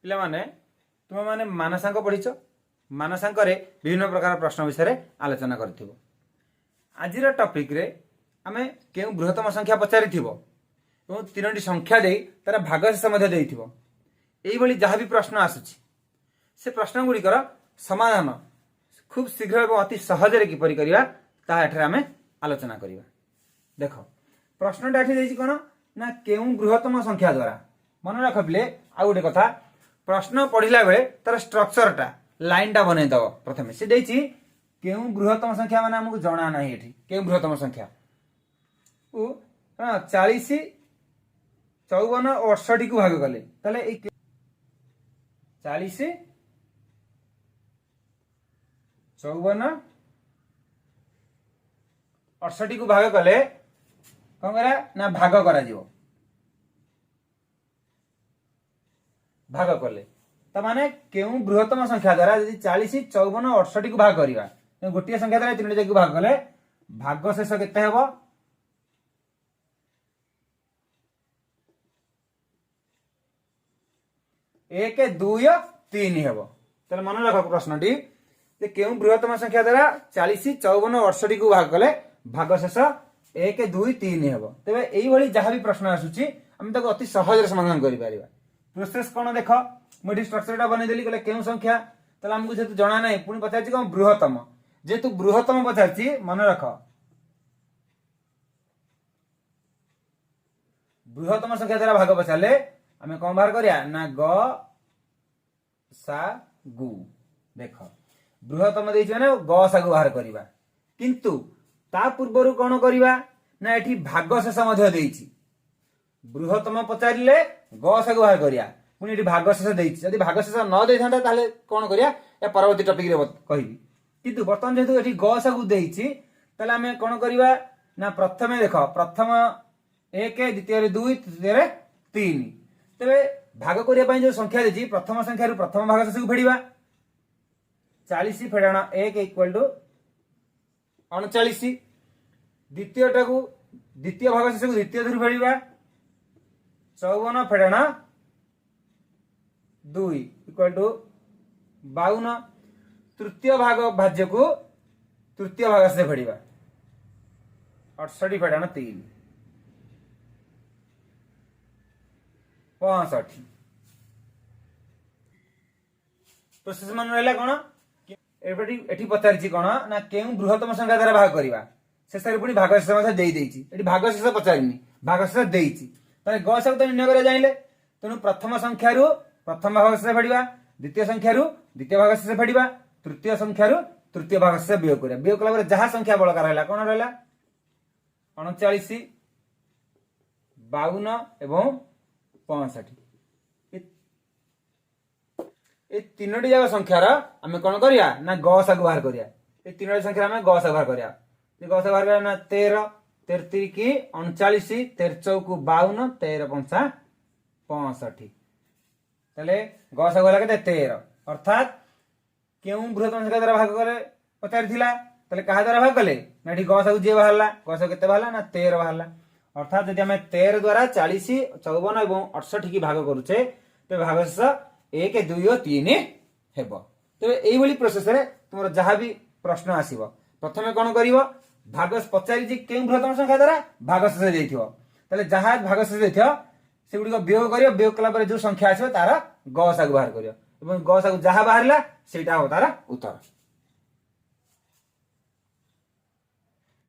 पिला माने तुम माने मानसांक पढ़ीच मानसांक रे विभिन्न प्रकार प्रश्न विषय आलोचना करथिबो। आजिर टॉपिक रे आमे केउ बृहत्तम संख्या पचारिथिबो एवं तीनोटी संख्या दे तार भागशेष मध्य देइथिबो। एई भली जहाँ भी प्रश्न आसुछि से प्रश्न गुड़िकर समाधान खूब शीघ्र एवं अति सहज किपरि करिवा ताहा एठारे आमे आलोचना करिवा। देख प्रश्नटा एठी देइछि कोन ना केउ बृहत्तम संख्या द्वारा मन रख पिले आ गोटे कथा प्रश्न पढ़िला बेले तार स्ट्रक्चरटा लाइनटा बनै दब। प्रथमे से देइछि केउ बृहत्तम संख्या माने हमकु जणा नाही एठी केउ बृहत्तम संख्या ओ 40 54 और 68 को भाग कले ताले ए 40 54 68 को भाग कले कौन करा ना भाग करा जीवो भाग कले त माने केउ बृहत्तम संख्या द्वारा यदि 40 54 और 68 को भाग करिवा गोटे संख्या द्वारा तीनोटी जाक भाग कले भाग शेष केते हेबो 1 2 3 हेबो। तले मन रख प्रश्नटी जे केउ बृहत्तम संख्या द्वारा 40 54 और 68 को भाग कले भाग शेष 1 2 3 हेबो। तबे एई भली जहाँ भी प्रश्न आसुची हम ताको अति सहज रे समाधान करि पारिबा। प्रोसेस कोन देख मोटी स्ट्रक्चरटा बनै देली कले केउ संख्या तले हमकु जेतु जणा नै पुनी पचारछि कोन बृहत्तम जेतु बृहत्तम पचारछि मन रख बृहत्तम संख्या द्वारा भाग पचारले आमे कोन बाहर करिया ना ग सा गु। देख बृहत्तम देइछ माने ग सा गु बाहर करिवा किंतु ता पूर्वरु कोन करिवा ना एठी भाग शेष मध्य देइछि बृहत्तम पचारिले ग सा गु बाहर करिया पुनी एठी भाग शेष देइछि जदि भाग शेष न देइथांता ताले कोन करिया या परवर्ती टॉपिक रे कहिबी किंतु बर्तमान जेतु एठी ग सा गु देइछि ताले आमे कोन करिवा ना प्रथमे देख प्रथम 1 द्वितीय रे 2 तृतीय रे 3 तबे भाग करिया पई जो संख्या देछि प्रथम संख्या रु प्रथम भाग शेष को फेडिबा 40 फेडाणा 1 इक्वल टू 39 द्वितीय टाकू द्वितीय भाग शेष को द्वितीय धरि फेडिबा 54 फेडाणा 2 इक्वल टू 52 तृतीय भाग भाज्य को तृतीय भाग से फेडिबा 68 फेडाणा 3 65 प्रोसेस मन रहला कोन एठी पचारछि कोन ना केउ बृहत्तम संख्या द्वारा भाग करिवा शेषरे पुनी भाग शेष मध्ये देई देइछि एठी भाग शेष पचारिनी भाग शेष देइछि ताले ग सब तो निर्णय करे जाइले तेनु प्रथम संख्या रु प्रथम भाग शेष फेडिबा द्वितीय संख्या रु द्वितीय भाग शेष फेडिबा तृतीय संख्या रु तृतीय भाग शेष वियोग करिया वियोग कला पर जहा संख्या बळका रहला कोन रहला 39 52 एवं 65 ए तीनोटी जाक संख्यार आमे कोन करिया ना ग सा बाहर करिया ए तीनोटी संख्या आमे ग सा बाहर करिया ए ग सा बाहर करिया ना 13 33 की 39 13 चौक 52 13 पंचा 65 तले ग सा गला केते 13 अर्थात केउ बृहत्तम संख्या द्वारा भाग करे पचारि थिला तले कहा द्वारा भाग कले ना एठी ग सा जे बाहरला ग सा केते बाहरला ना 13 बाहरला अर्थात यदि आमे 13 द्वारा 40 54 एवं 68 की भाग करूचे ते भाग शेष 1 2 और 3 हेबो। तो एई भली प्रोसेस रे तुमरो जहा भी प्रश्न आसीबो प्रथमे कोन करिवो भाग पचारि जे केउ बृहत्तम संख्या द्वारा भाग शेष देइथिबो तले जहा भाग शेष देइथियो से गुडी को वियोग करियो वियोग कला पर जो संख्या आसीबो तारा ग सा बाहर करियो एवं ग सा जहा बाहरला सेटा हो तारा उत्तर।